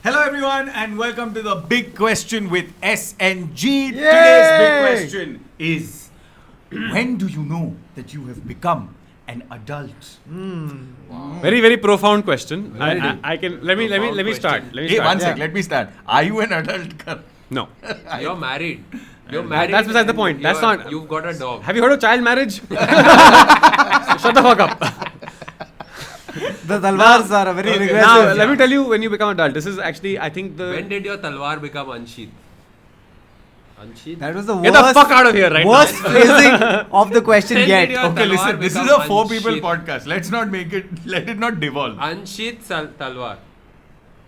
Hello everyone and welcome to the big question with SnG. Today's big question is, when do you know that you have become an adult? Wow. Very profound question. I can let me start. Hey, one sec. Let me start. Are you an adult? No. You're married. You're married. That's besides the point. That's not. You've got a dog. Have you heard of child marriage? Shut the fuck up. The talwars are a very regressive. Now, let me tell you when you become adult. This is actually, I think When did your talwar become unsheathed? Unsheathed? That was the worst. Get the fuck out of here right worst now. phrasing of the question When yet. did your Okay, talwar listen. This is become a 4 people unsheathed? podcast. Let's not make it. Let it not devolve. Unsheathed talwar.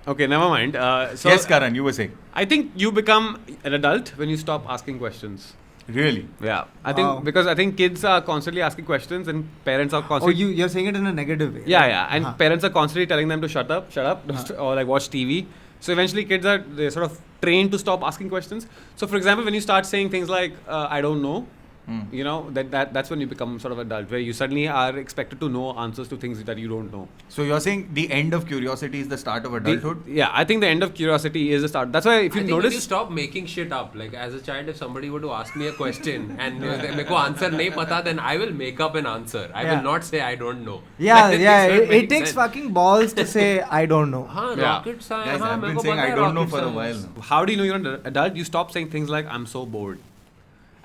Okay, never mind. So Yes, Karan, you were saying. I think you become an adult when you stop asking questions. Really? Yeah, I Wow. think because I think kids are constantly asking questions and parents are Oh, constantly. you're saying it in a negative way. Yeah, and Uh-huh. parents are constantly telling them to shut up, or like watch TV. So eventually, kids are they sort of trained to stop asking questions. So, for example, when you start saying things like "I don't know," you know that's when you become sort of adult, where you suddenly are expected to know answers to things that you don't know. So you're saying the end of curiosity is the start of adulthood? Yeah, I think the end of curiosity is the start. That's why if you I think when you notice, stop making shit up, like as a child, if somebody were to ask me a question and meko answer nahi pata, then I will make up an answer. I will not say I don't know. Yeah. That doesn't It make takes sense. fucking balls to say I don't know. हाँ, Yeah. rocket science. Guys, हाँ, I've been मेरे को saying पता I है don't know rocket for a science. while now. how do you know you're an adult? You stop saying things like "I'm so bored."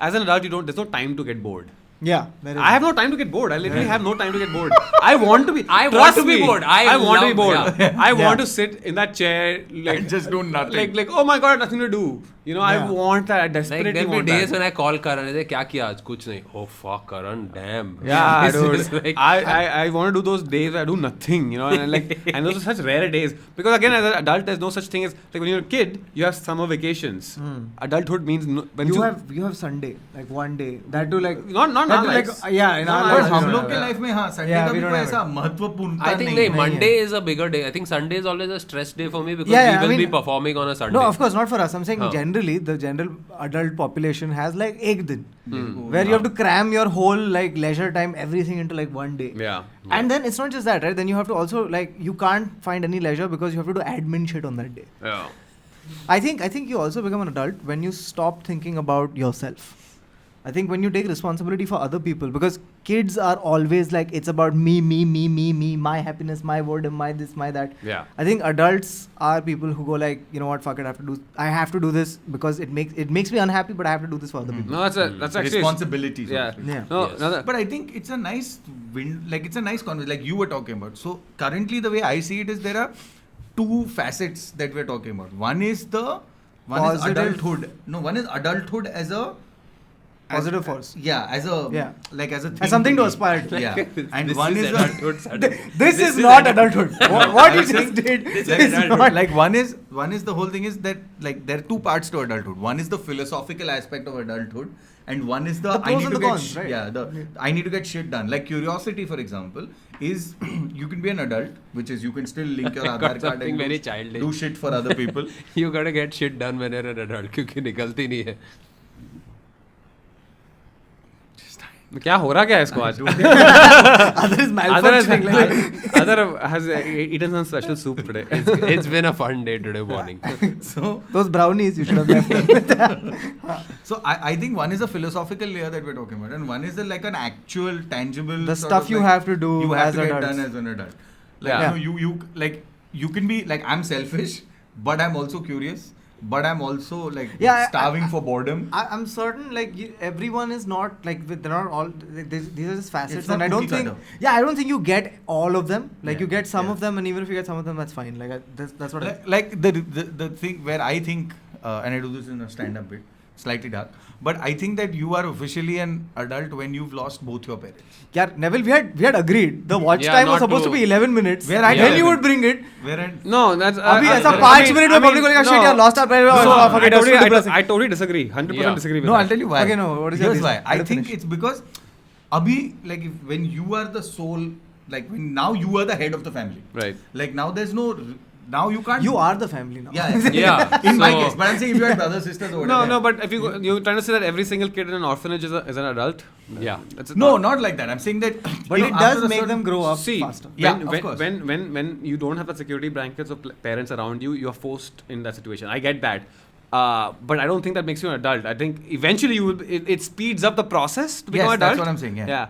As an adult, there's no time to get bored. Yeah. there is. I have no time to get bored. I literally have no time to get bored. I want to be. I want trust to be me, bored. I want to be love- bored. yeah. I Yeah. want to sit in that chair, like And just do nothing. like oh my god, nothing to do. You know, Yeah. I want that. I Like desperately there'll be want days that. when I call Karan and say, क्या किया आज? कुछ नहीं. Oh fuck, Karan, damn. Yeah, This dude. is like- I want to do those days where I do nothing, you know, and like and those are such rare days because again, as an adult, there's no such thing as like when you're a kid, you have summer vacations. Adulthood means when you have Sunday, like one day. That too like not that now too, like lives. yeah. In our Not पर lives, हम we लोग don't के have life में हाँ Sunday Yeah, का we भी don't कोई have ऐसा महत्वपूर्ण I think नहीं है. Monday is a bigger day. I think Sunday is always a stress day for me because Yeah, we I will be mean- performing on a Sunday. No, of course not for us. I'm saying Huh. generally the general adult population has like ek din, where you have to cram your whole like leisure time, everything into like one day. Yeah. And then it's not just that, right? Then you have to also like you can't find any leisure because you have to do admin shit on that day. Yeah. I think you also become an adult when you stop thinking about yourself. I think when you take responsibility for other people, because kids are always like it's about me, my happiness, my boredom, my this, my that. Yeah. I think adults are people who go like, you know what, fuck it, I have to do this because it makes me unhappy, but I have to do this for other people. No, that's actually Responsibility. so Yeah. to speak. Yeah. No, Yes. no, But I think it's a nice it's a nice conversation like you were talking about. So currently the way I see it is there are 2 facets that we're talking about. One is Positive. adulthood. No, one is adulthood as a Positive force. Yeah, as a Yeah. like as a thing As something to be. aspire to. Yeah. And This one is is adulthood. This is not adulthood. What you I'm saying just did this is is adulthood. not. like one is the whole thing is that like there are 2 parts to adulthood. One is the philosophical aspect of adulthood, and one is the, The I pros need and to the get cons, right? the I need to get shit done. Like curiosity, for example, is you can be an adult, which is you can still link your got Aadhaar card something and very do childish. shit for other people. You gotta get shit done when you're an adult क्योंकि निकलती नहीं है. क्या हो रहा क्या है इसको आज? Other is malfunctioning. Like, Other has eaten some special soup today. It's been a fun day today morning. So those brownies you should have left them with. So I think one is a philosophical layer that we're talking about, and one is like an actual, tangible. The sort stuff of you like, have to do You have as to get adults. done as an adult. Like Yeah. you like you can be like I'm selfish, but I'm also curious, but I'm also like Yeah, starving for boredom. I'm certain like everyone is not like they're not all like, these are just facets, It's not and I don't cookie think cutter. I don't think you get all of them. Like Yeah, you get some yeah. of them, and even if you get some of them, that's fine. Like that's what. Like the thing where I think, and I do this in a stand-up bit, slightly dark, but I think that you are officially an adult when you've lost both your parents. Yeah, Neville, we had agreed. The watch Yeah, time was not supposed to to- be 11 minutes. Where I then you 11. would bring it. Wherein No, that's अभी ऐसा I 5 mean- minute I में mean, public को लगा no. shit यार lost our parents. No, Oh, fuck I it, that's too totally, depressing. I totally disagree. 100% Yeah. disagree with no, that. I'll tell you why. Okay, no, what is your Here's why. reason? I Let it think finish. it's because abhi like when you are the sole, like when now you are the head of the family. Right. Like now there's no now you can't. You are the family now. Yeah. Yeah. In my So- case, but I'm saying if you had brothers, sisters, or whatever. No, but if you're trying to say that every single kid in an orphanage is an adult. Yeah. That's No, not like that. I'm saying that. But it does make them grow up See, faster. Yeah, when, of when, course. when you don't have the security blankets of parents around you, you're forced in that situation. I get that. But I don't think that makes you an adult. I think eventually it speeds up the process to become Yes, an that's adult. what I'm saying. Yeah.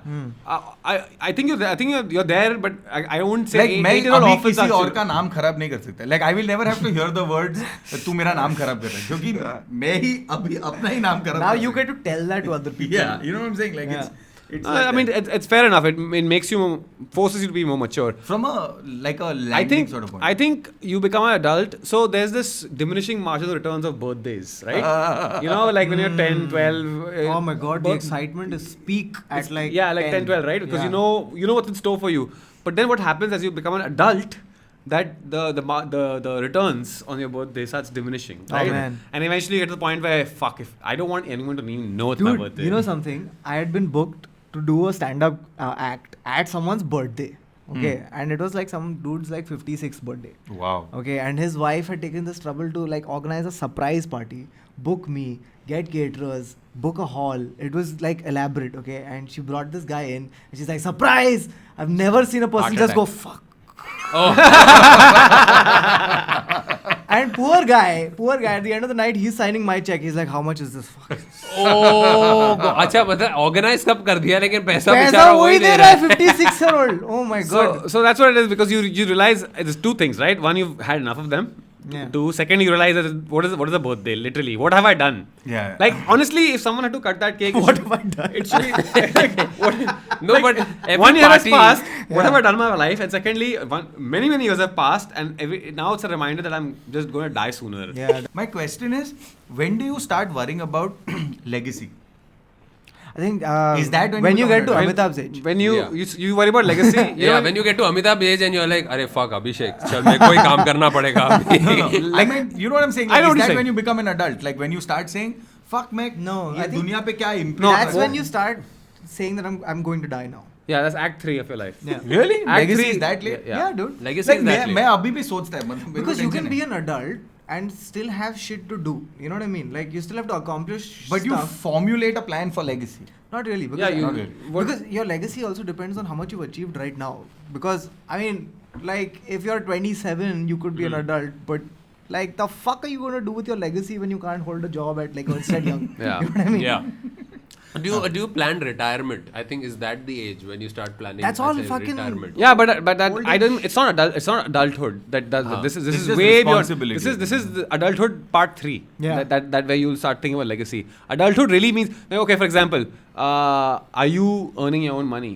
I think you're there, but I won't say Like मैं 8-year-old अभी orphans किसी are और का नाम खराब नहीं कर सकता. Like I will never have to hear the words तू मेरा नाम खराब कर रहा है क्योंकि मैं ही अभी अपना ही नाम खराब. Now you get to tell that to other people. Yeah, you know what I'm saying. Like Yeah. it's I like mean, that. it's fair enough. It makes you forces you to be more mature. From a landing I think sort of point. I think you become an adult. So there's this diminishing marginal returns of birthdays, right? You know, like when you're 10, 12. Oh my god, the excitement is peak at like yeah, like 10, 12, right? Because Yeah. you know what's in store for you. But then what happens as you become an adult? That the returns on your birthday starts diminishing, Oh, right? man. And eventually you get to the point where if I don't want anyone to even know it's my Dude, birthday. you know something? I had been booked to do a stand-up act at someone's birthday. Okay, and it was like some dude's like 56th birthday. Wow. Okay, and his wife had taken this trouble to like organize a surprise party, book me, get caterers, book a hall. It was like elaborate, okay? And she brought this guy in, and she's like, surprise! I've never seen a person Heart just attack. go fuck. Oh. And poor guy, at the end of the night, he's signing my check. He's like, how much is this? Fuck. अच्छा मतलब organise कब कर दिया लेकिन पैसा पैसा बेचारा वही दे रहा है 56-year-old. Oh my god. So that's what it is because you realize there's two things, right? One, you've had enough of them. Yeah. Two, second, you realize that what is a birthday? Literally, what have I done? Yeah. Like honestly, if someone had to cut that cake, What have I done? it should be. No, but every One year has party- passed. What have I done in my life? And secondly, many years have passed, and now it's a reminder that I'm just going to die sooner. Yeah. My question is, when do you start worrying about legacy? I think Is that when you you get to become Amitabh's age? When you Yeah. you worry about legacy, Yeah, when you get to Amitabh age and you're like, अरे fuck Abhishek, चल मेरे को ही काम करना पड़ेगा अभी. I mean, you know what I'm saying? I Like, know is what you're that saying. when you become an adult? Like when you start saying, fuck मैं No, ये I think- दुनिया पे क्या impact No, That's है? when you start saying that I'm going to die now. yeah, that's Act 3 of your life. Yeah. Really? Act Legacy three- is that late? Yeah. Yeah, dude. Legacy Like is that मैं late. अभी भी सोचता है मतलब मेरे को Because you tension can be है. an adult and still have shit to do. You know what I mean? Like you still have to accomplish But you stuff. formulate a plan for legacy. Not really. Because, Yeah, you. Not really. because your legacy also depends on how much you've achieved right now. Because I mean, like if you're 27, you could be an adult, but like the fuck are you gonna do with your legacy when you can't hold a job at like Ernst & Young? Yeah. You know what I mean? Yeah. Do you plan retirement? I think is that the age when you start planning? That's all fucking- retirement. Yeah, but that Old I age. don't. It's not adult. It's not adulthood. That does. Huh. This is It's just way beyond. responsibility. This is the adulthood part 3. Yeah. That where you'll start thinking about legacy. Adulthood really means okay. For example, are you earning your own money?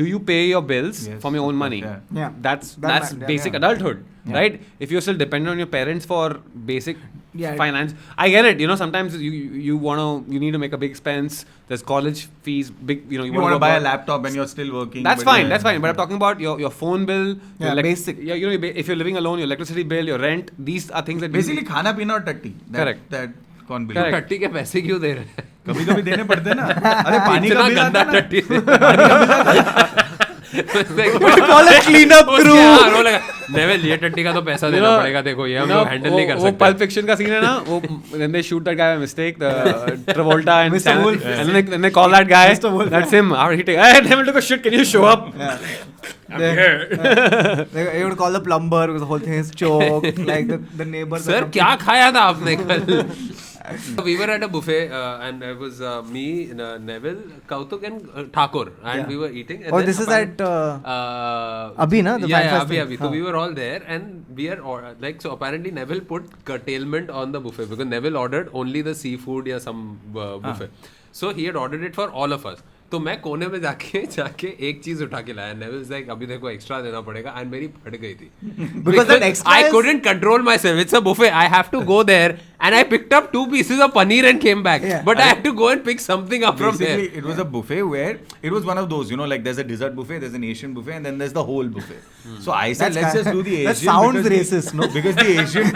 Do you pay your bills Yes, from your own of money? course, Yeah. That's Yeah, basic yeah. adulthood, Yeah. right? If you're still dependent on your parents for basic Yeah. finance, I get it. You know, sometimes you need to make a big expense. There's college fees, big. You know, You want to go buy a abroad. laptop and you're still working. That's but fine. yeah. That's fine. But I'm talking about your phone bill, your Yeah, basic. Yeah, you know, if you're living alone, your electricity bill, your rent. These are things that Basically खाना पीना और टट्टी. Correct. That कौन bill? Correct. टट्टी के पैसे क्यों दे रहे हैं? कभी कभी देने पड़ते हैं ना. अरे पानी का इतना बिल गंदा आता है ना. टट्टी से. Call a cleanup crew. Naval ये टट्टी का तो पैसा देना पड़ेगा देखो ये हम लोग हैंडल नहीं कर वो सकते. Pulp Fiction का scene है ना वो when they shoot that guy by mistake, the Travolta and Mr. Wolf. and then they call that guy. Mr. Wolf, That's him. After he take, hey, Devil took a shit. Can you show up? You would call the plumber because the whole thing is choked. Like the neighbors. Sir क्या खाया था आपने कल? We were at a buffet and it was me, Neville, Kautuk and Thakur and Yeah. we were eating. And Oh, then this is at Abhi, na? The yeah, fan yeah, fest Abhi. thing. So Huh. we were all there and we are like, so apparently Neville put curtailment on the buffet because Neville ordered only the seafood या some buffet. So he had ordered it for all of us. तो मैं कोने में जाके एक चीज उठा के लाया. Neville's like अभी देखो एक्स्ट्रा देना पड़ेगा and मेरी फट गई थी. Because that extra I is- couldn't control myself. It's a buffet. I have to go there and I picked up 2 pieces of paneer and came back. Yeah. But I had to go and pick something up from Basically, there. it was a buffet where it was one of those, you know, like there's a dessert buffet, there's an Asian buffet, and then there's the whole buffet. So I said, That's let's kind- just do the Asian. that sounds because racist, no? Because the Asian.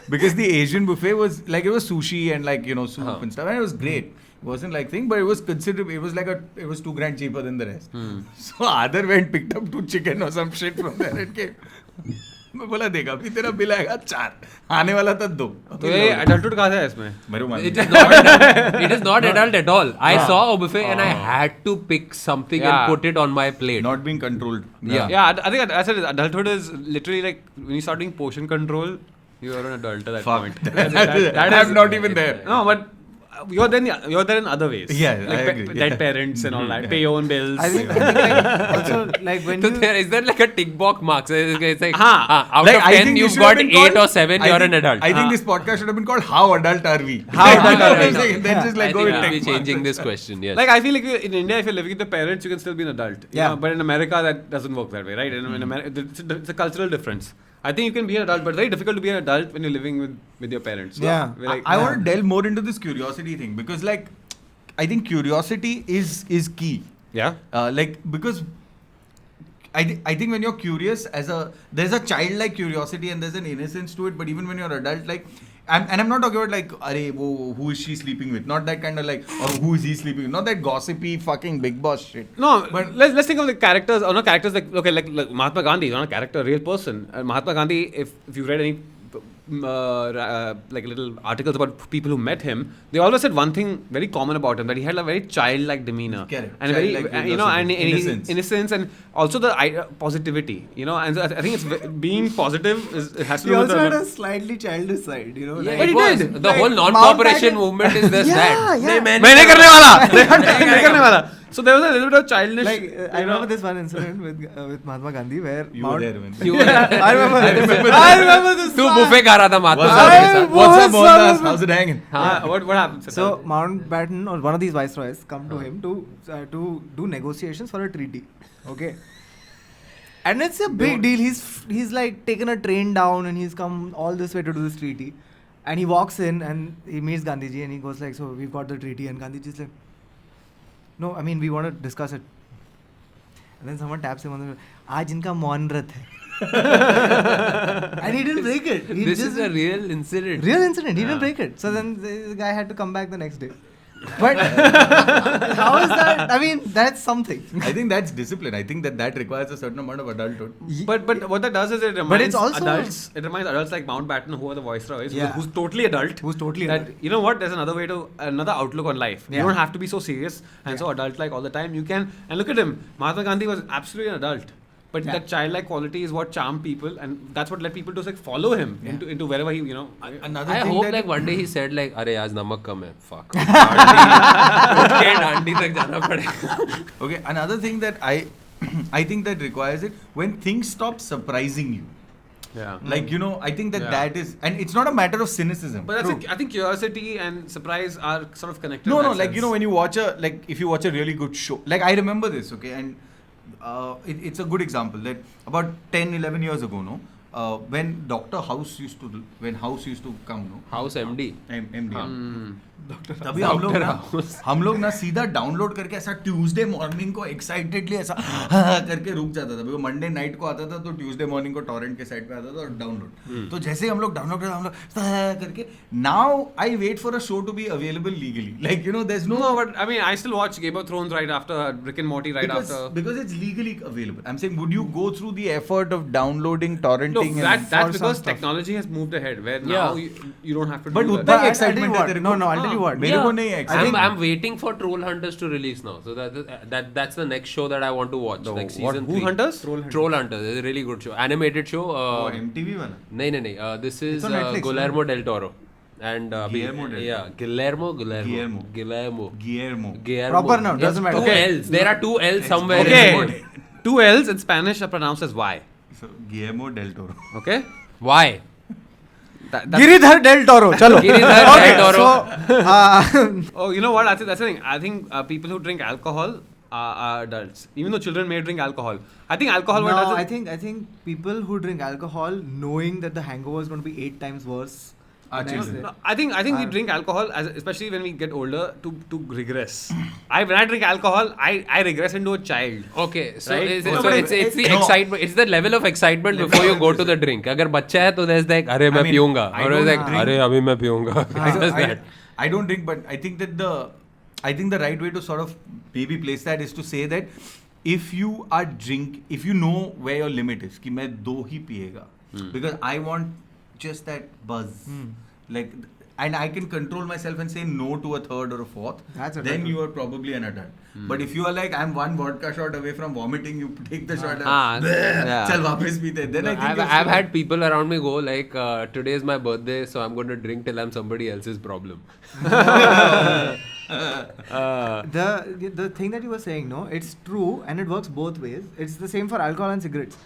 Because the Asian buffet was like it was sushi and like you know soup and stuff, and it was great. It wasn't like thing, but it was considerable. It was like it was $2,000 cheaper than the rest. So Adar went picked up 2 chicken or some shit from there and came. मैं बोला देगा अभी तेरा bill आएगा 4 आने वाला था 2 तो ये adulthood कहाँ से है इसमें? मेरे मान It is not adult at all. I saw a buffet and I had to pick something Yeah. and put it on my plate. not being controlled. Yeah. Yeah, I think I said adulthood is literally like when you start doing portion control, you are an adult at that Fuck. point. That I'm not even there. No, but you're there in other ways. Yeah, like I agree. dead parents and all that. Pay your own bills. I think like, also like when So you is there like a tick box mark? So it's like Haan. out Like, of I 10 think this you've should have got been 8 called- or 7, you're an adult. I think this podcast should have been called How Adult Are We? How adult are we? Then just like I go think with we'll be tick changing marks. this question. Yes. Like I feel like in India, if you're living with the parents, you can still be an adult. You Yeah. know, but in America, that doesn't work that way, right? In America, it's a cultural difference. I think you can be an adult, but it's very difficult to be an adult when you're living with your parents. Yeah. We're like, I want to delve more into this curiosity thing because like I think curiosity is key. yeah. Like because I think when you're curious there's a childlike curiosity and there's an innocence to it, but even when you're adult, like I'm not talking about like who is she sleeping with, not that kind of like, or who is he sleeping with, not that gossipy fucking big boss shit. No, But- let's think of the characters, or not characters like, okay, like Mahatma Gandhi is not a character, a real person. Mahatma Gandhi, if you've read any like little articles about people who met him, they always said one thing very common about him, that he had a very childlike demeanor. Correct. And very, Childlike you know, and innocence. innocence, and also the positivity, you know, and so I think it's being positive it has to he do with also had the, a slightly childish side, you know. Yeah, like, But it he was. did. The whole Like, non-cooperation Mountbatten- movement is just Yeah, that. yeah. मैंने करने वाला नहीं करने वाला. So there was a little bit of childness. like I you know. remember this one incident with Mahatma Gandhi where You were there when You were- I remember this तू one. Buffet खा रहा था महात्मा What's Gandhi के up? साथ. What's up, What's up? Mohandas? How's it hanging? What happened? So Mountbatten or one of these viceroys come to him to do negotiations for a treaty. Okay. And it's a big deal. He's like taken a train down and he's come all this way to do this treaty. And he walks in and he meets Gandhiji and he goes like, so we've got the treaty, and Gandhiji's like, no, I mean we want to discuss it. And then someone taps him on the shoulder. आज इनका मौन व्रत है. And he didn't break it. He This just is a real incident. Real incident. He didn't break it. So then the guy had to come back the next day. But how is that? I mean, that's something. I think that's discipline. I think that requires a certain amount of adulthood. But what that does is it reminds it's also- adults. It reminds adults like Mountbatten, who are the viceroys, Yeah. who's totally adult. Who's totally that adult. you know what? There's another outlook on life. You Yeah. don't have to be so serious and so adult like all the time. You can, and look at him. Mahatma Gandhi was absolutely an adult. But Yeah. that childlike quality is what charmed people, and that's what led people to like follow him into wherever he, you know. Another I thing hope that like one day he said like, अरे आज नमक कम है. Fuck. Okay, डांडी तक जाना पड़ेगा. Okay, another thing that I think that requires it when things stop surprising you. Yeah. Like, you know, I think that Yeah. that is, and it's not a matter of cynicism. But I think curiosity and surprise are sort of connected. No, in no, that like, you know, sense. when you watch if you watch a really good show, like I remember this, okay, and it's a good example that about 10, 11 years ago, no, when House used to come, no, House MD. MD. तभी हम लोग ना सीधा download करके ऐसा Tuesday morning को excitedly ऐसा करके रुक जाता था, बिकॉज मंडे नाइट को आता था तो ट्यूसडे मॉर्निंग को टॉरेंट के साइड पे आता था और डाउनलोड. तो जैसे हम लोग डाउनलोड करते हम लोग करके now I wait for a show to be available legally, like you know there is No, but I mean, I still watch Game of Thrones right after Rick and Morty right after. because it's legally available. I'm saying, would you go through the effort of downloading, torrenting, No, and that's for some because stuff. technology has moved ahead, where Yeah. now you don't have to But do उतना that. He I'll tell you excitement है what. तेरे No, को? no, I'll tell you what. मेरे को नहीं है excitement. I'm waiting for Troll Hunters to release now. So that's the next show that I want to watch. Like season 3. Who Hunters? Troll Hunters. It's a really good show. Animated show. Oh, MTV वाला. नहीं. This is on Netflix, Guillermo del Toro. And Guillermo del yeah, Guillermo. Proper now, doesn't matter. Two Okay. L's. There are two L's somewhere. Okay. in the word. 2 L's in Spanish are pronounced as Y. So Guillermo del Toro. Okay? Why? That's Giridhar del Toro. Chalo. Giridhar del Toro. So, oh, you know what? That's the thing. I think people who drink alcohol are adults. Even though children may drink alcohol. I think alcohol what does no, it- I think people who drink alcohol knowing that the hangover is going to be 8 times worse. Ah, the next children. day. No, I think we drink alcohol, especially when we get older, to regress. When I drink alcohol, I regress into a child. Okay, so Right? it's No, the no. excitement. It's the level of excitement before you go to the drink. अगर बच्चा है तो there's like अरे मैं I mean, पीऊंगा I और don't like drink. अरे अभी मैं पीऊंगा. I don't drink, but I think that the right way to sort of maybe place that is to say that if you know where your limit is, कि मैं 2 ही पिएगा, because I want just that buzz. Like, and I can control myself and say no to a third or a fourth. That's then you are probably an adult. But if you are like, I'm one vodka shot away from vomiting, you take the shot. Chal wapas peete. Then I think I've had people around me go like, today is my birthday, so I'm going to drink till I'm somebody else's problem. The thing that you were saying, no, it's true and it works both ways. It's the same for alcohol and cigarettes.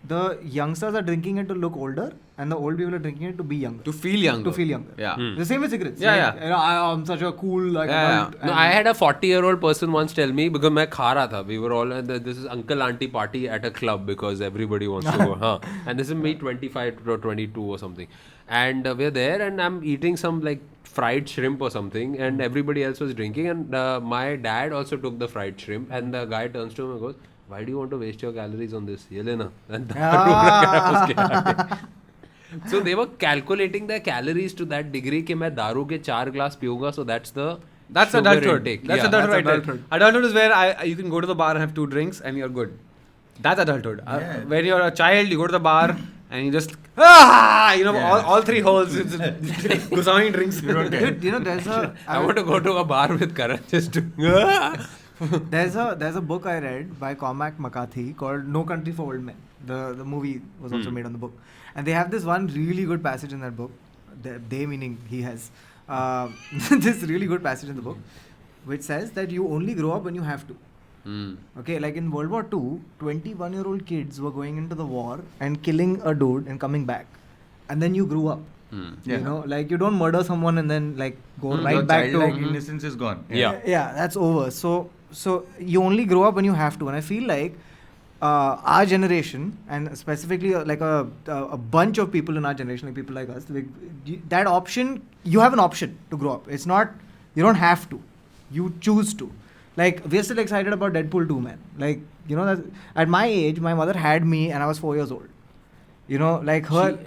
The youngsters are drinking it to look older, and the old people are drinking it to be younger. To feel younger. Yeah. The same with cigarettes. Yeah, You know, I'm such a cool adult. No, I had a 40-year-old person once tell me, because मैं खा रहा था, we were all at this is uncle auntie party at a club because everybody wants to go. And this is me 25 or 22 or something. And we're there and I'm eating some like fried shrimp or something, and everybody else was drinking, and my dad also took the fried shrimp, and the guy turns to him and goes, why do you want to waste your calories on this? Ye lena. So they were calculating their calories to that degree कि मैं दारू के 4 glass पीऊंगा, so that's adulthood. intake. That's adulthood. Adulthood is where you can go to the bar and have 2 drinks and you're good. That's adulthood. When you're a child, you go to the bar and you just all 3 holes. Gusawing drinks. You don't get. Dude, you know, there's a. I want to go to a bar with Karan just to. There's a book I read by Cormac McCarthy called No Country for Old Men. The movie was also made on the book, and they have this one really good passage in that book. They meaning he has this really good passage in the book, which says that you only grow up when you have to. Okay, like in World War II, 21-year-old kids were going into the war and killing a dude and coming back, and then you grew up. You know, like you don't murder someone and then like go right back to innocence is gone. Yeah, that's over. So you only grow up when you have to, and I feel like our generation, and specifically like a bunch of people in our generation, like people like us, like, that option, you have an option to grow up. It's not, you don't have to, you choose to. Like, we're still excited about Deadpool 2, man. Like, you know, at my age, my mother had me and I was 4 years old. You know, like her.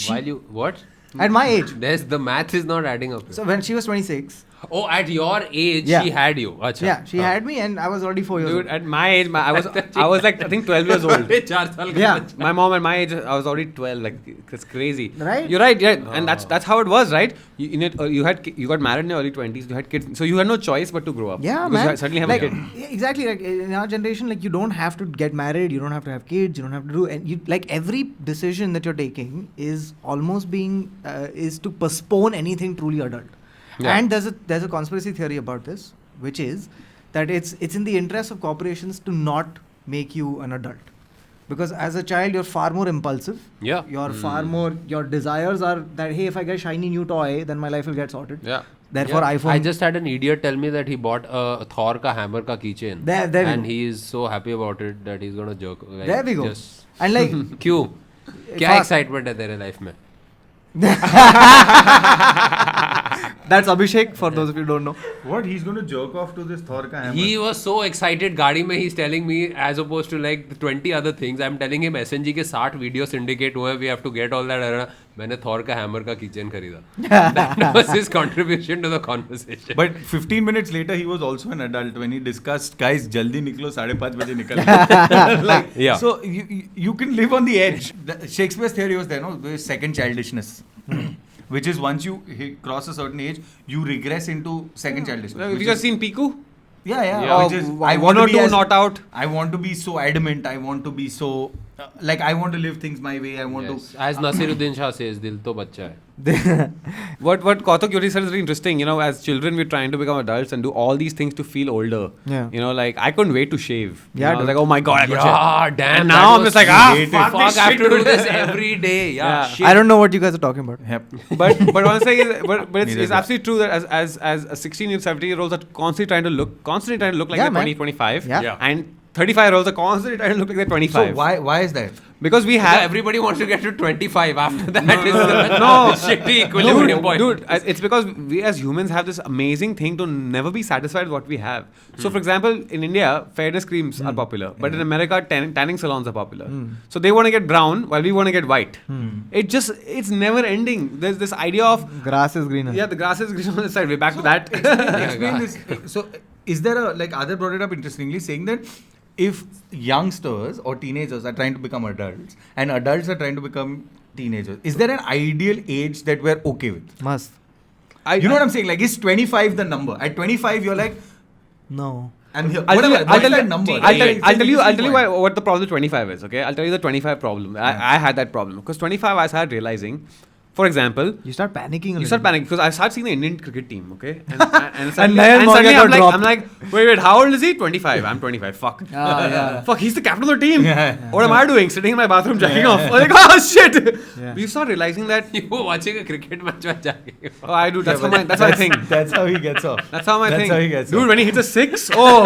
While you what? At my age. The math is not adding up. So when she was 26. Oh, at your age, she had you. Achha. Yeah, she had me and I was already 4 years old. Dude, at my age, I was like, I think 12 years old. Yeah. My mom at my age, I was already 12. Like, it's crazy. Right? You're right, yeah. And that's how it was, right? You got married in your early 20s, you had kids. So you had no choice but to grow up. Yeah, because man. you certainly have like, a kid. Exactly. Like, in our generation, like, you don't have to get married, you don't have to have kids, you don't have to do, and you, like, every decision that you're taking is almost being, is to postpone anything truly adult. Yeah. And there's a conspiracy theory about this, which is that it's in the interest of corporations to not make you an adult, because as a child you're far more impulsive. Yeah. You're far more, your desires are that, hey, if I get a shiny new toy, then my life will get sorted. Yeah. Therefore, iPhone. I just had an idiot tell me that he bought a Thor ka hammer ka keychain, and he is so happy about it that he's gonna jerk. Like, there we go. Just And like, क्यों? क्या excitement है तेरे life में? That's Abhishek, for those of you who don't know. What? He's going to jerk off to this Thor ka hammer? He was so excited. गाड़ी में he's telling me, as opposed to like the 20 other things, I'm telling him SnG के 60 video syndicate हुए, we have to get all that. मैंने Thor का hammer का keychain खरीदा. That was his contribution to the conversation. But 15 minutes later, he was also an adult when he discussed, guys, jaldi niklo, 5:30 baje nikal. Like, yeah. So you can live on the edge. Shakespeare's theory was there, no? The second childishness. Which is once you cross a certain age, you regress into second childishness. Have you guys seen Piku? Yeah. Which is, I one want or to be two not out. I want to be so adamant. I want to be so like I want to live things my way. I want to. As Nasiruddin Shah says, dil to bachcha hai. What Kautuk Yuri said is really interesting. You know, as children, we're trying to become adults and do all these things to feel older. Yeah. You know, like I couldn't wait to shave. Yeah. I was like, oh my god, I could shave. Damn. And now I'm just like, fuck, I have to do this every day. Yeah. I don't know what you guys are talking about. Yep. But what I'm saying is, but it's absolutely true that as a 16 17-year-olds are constantly trying to look like they're 20, 25. Yeah. And 35-year-olds are constantly trying to look like they're 25. So why is that? Because we have everybody wants to get to 25 after that. No. Shitty equilibrium point. Dude, it's because we as humans have this amazing thing to never be satisfied with what we have. So, for example, in India, fairness creams are popular, but in America, tanning salons are popular. So they want to get brown while we want to get white. It's never ending. There's this idea of grass is greener. Yeah, the grass is greener on the side. We're back to that. Explain this. So, is there are they brought it up interestingly, saying that if youngsters or teenagers are trying to become adults and adults are trying to become teenagers, is there an ideal age that we're okay with? Must. You know what I'm saying? Like, is 25 the number? At 25, you're like, No. I'm here. I'll tell you- What's that number? I'll tell you what the problem with 25 is, okay? I'll tell you the 25 problem. I had that problem. Because 25, I started realizing, for example, You start panicking. you start panicking because I started seeing the Indian cricket team, okay? And Nayan suddenly Morgan got I'm like, wait, how old is he? 25. I'm 25. Fuck. Yeah. Fuck, he's the captain of the team. Yeah. What am I doing? Sitting in my bathroom jacking off. I'm like, oh shit. Yeah. You start realizing that, You were watching a cricket match while jacking. oh, I do. That's that's my thing. That's how he gets off. That's how my That's thing. how he gets Dude, off. when he hits a 6, oh,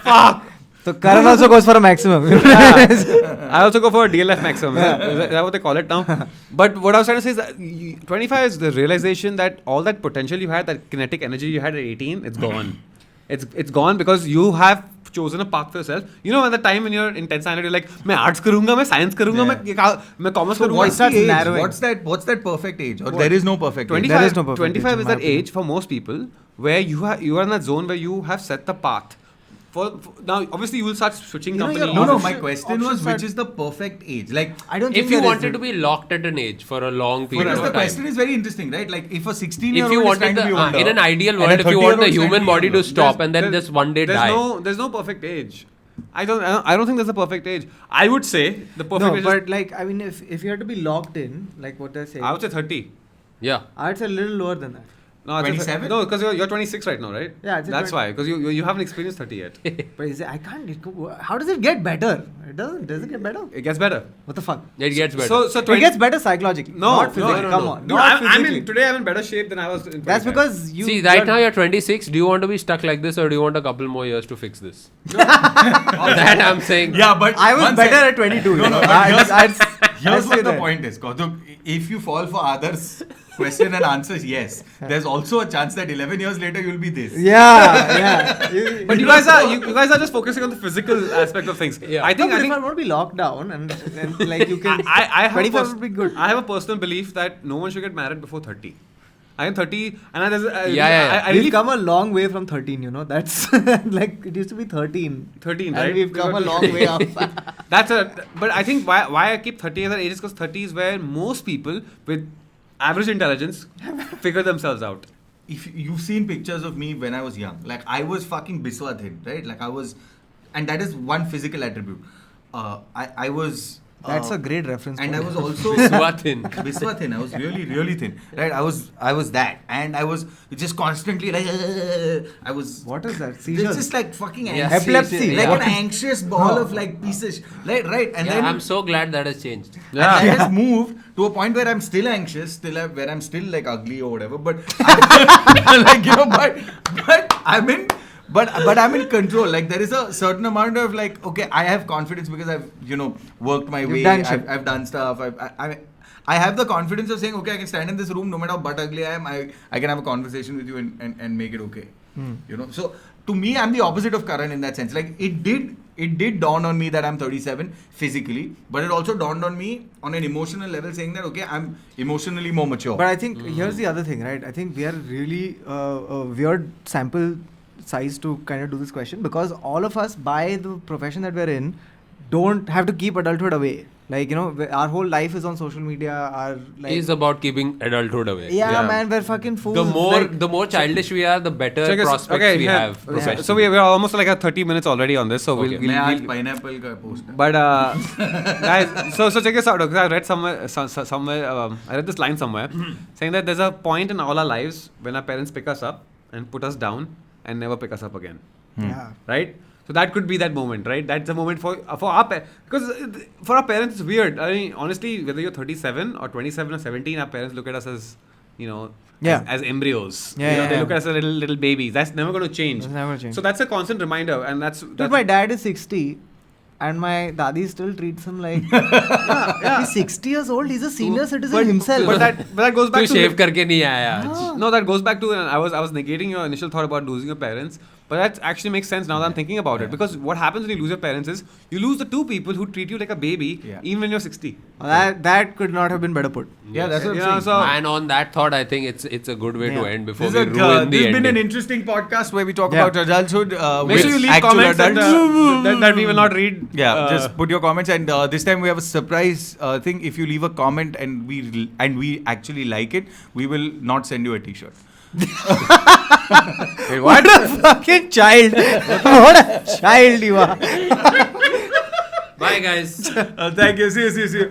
fuck. So Karan also goes for a maximum. I also go for a DLF maximum. Is that what they call it now? But what I was trying to say is that 25 is the realization that all that potential you had, that kinetic energy you had at 18, it's gone. It's gone because you have chosen a path for yourself. You know, at the time when you're in 10th standard, you're like, मैं arts करूँगा, मैं science करूँगा, मैं commerce So करूँगा. what's the age? narrowing. What's that perfect age? Or there is no perfect age? 25, There is no perfect 25 age, is in my that age for most people where you are in that zone where you have set the path. For now, obviously, you will start switching You know, company. No, Options- my question was, options which are- is the perfect age? Like, I don't think If you there is wanted to be locked at an age for a long period because of the time. question is very interesting, right? Like, if a 16-year-old If you is wanted trying to be older, in an ideal and a world, if you want 30-year-old the is trying human be body to younger. stop and then just one day die. There's no perfect age. I don't think there's a perfect age. I would say the perfect No, age but like, I mean, if you had to be locked in, like what they're saying, I would say 30. Yeah. I'd say a little lower than that. No, I'd say 27? No, because you're 26 right now, right? Yeah, I'd say That's 20. why, because you haven't experienced 30 yet. But I can't. How does it get better? It doesn't. Does it get better? It gets better. What the fuck? It gets better. So It 20, gets better psychologically. No, not physically. no. Come on. No, Not I'm physically. in today. I'm in better shape than I was in 25. That's because you. See, right now you're 26. Do you want to be stuck like this or do you want a couple more years to fix this? That I'm saying. Yeah, but I was one better sec- at 22. No, you no, know. but I'd Here's say what the that. point is, Kautuk. If you fall for others' question and answers yes, there's also a chance that 11 years later you'll be this. Yeah. But you guys are just focusing on the physical aspect of things. Yeah. I think if I want to be locked down and like you can. I have 25 a would be good. I have a personal belief that no one should get married before 30. I am 30 and I Yeah. I We've really come a long way from 13, you know. That's like it used to be 13. 13, And right? we've come a long way up. But I think why I keep 30 as an age is because 30 is where most people with average intelligence figure themselves out. If you've seen pictures of me when I was young, like I was fucking biswa thin, right? Like I was, and that is one physical attribute. I was. That's a great reference. And point. I was also Swathin. biswa thin. I was really thin, right? I was that, and I was just constantly like I was. What is that? It's Seizures? just like fucking Yeah, anxious, epilepsy. like Yeah. an anxious ball of like pieces, right? And Yeah, then I'm so glad that has changed. and I has moved to a point where I'm still anxious, where I'm still like ugly or whatever. But like but I'm in control. Like there is a certain amount of like, okay, I have confidence because I've worked my way. done shit. I've done stuff. I have the confidence of saying, okay, I can stand in this room no matter how butt ugly I am. I can have a conversation with you and make it okay. So to me, I'm the opposite of Karan in that sense. Like it did dawn on me that I'm 37 physically, but it also dawned on me on an emotional level saying that, okay, I'm emotionally more mature. But I think here's the other thing, right? I think we are really a weird sample size to kind of do this question because all of us, by the profession that we're in, don't have to keep adulthood away. Like, our whole life is on social media. Our like Is about keeping adulthood away. yeah, man, we're fucking fools. The more childish we are, the better So I guess- prospects we yeah. have. Yeah. professionally. So we're almost like at 30 minutes already on this. So Okay. we'll मैं आज pineapple का post है. But guys, so check this out. Because I read somewhere, I read this line somewhere saying that there's a point in all our lives when our parents pick us up and put us down and never pick us up again, Yeah. right? So that could be that moment, right? That's the moment for our because for our parents it's weird. I mean, honestly, whether you're 37 or 27 or 17, our parents look at us as Yeah. as embryos. Yeah, They yeah. look at us as little babies. That's never going to change. That's never change. So that's a constant reminder, and that's Dude, my dad is 60 and my dadi still treats him like he's 60 years old. He's a senior citizen himself. But that goes back तू to shave करके नहीं आया आज. No, that goes back to I was negating your initial thought about losing your parents. But that actually makes sense now that I'm thinking about it. Because what happens when you lose your parents is you lose the two people who treat you like a baby, even when you're 60. That could not have been better put. Yeah, that's what I'm saying. So And on that thought, I think it's a good way to end before This we ruin the has been an ending. interesting podcast where we talk about adulthood make with sure you leave actual comments adults. that we will not read. Just put your comments, and this time we have a surprise thing. If you leave a comment and we actually like it, we will not send you a T-shirt. Wait, what a fucking child! What a child you are! Bye, guys. Thank you. See you.